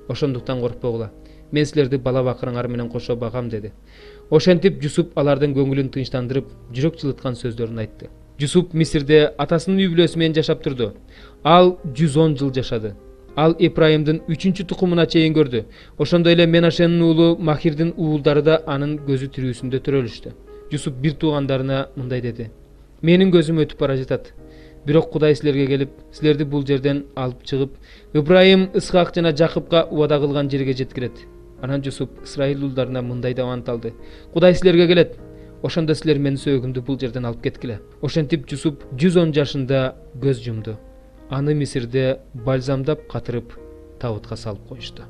ошондуктан коркпогула. Мен силерди бала бакырыңар менен кошо багам деди. Ошентип Жусуп алардын көңүлүн тынчтандырып, жүрөк жылыткан сөздөрүн айтты. Жусуп Мисирде атасынын үй бүлөсү менен жашап турду. Ал 110 жыл жашады. Ал Ибрайымдын 3-чү тукумуна чейин көрдү. Ошондой эле Менашенин уулу Махирдин уулдары да анын көзү тирүүсүндө төрөлүштү. Жусуп бир туугандарына мындай деди: "Менин көзүм өтүп бара жатат. Бирок Кудай силерге келип, силерди бул жерден алып чыгып, Ибрайым, Исхак жана Жакыпка убада кылган жерге жеткирет." Анан Жусуп Исраил уулдарына мындай деп ант алды: "Кудай силерге келет. Ошондо силер менин сөөгүмдү бул жерден алып кеткиле." Ошентип Жусуп 110 жашында көз жумду. Аны Мисирде бальзамдап катырып табытка салып коюшту.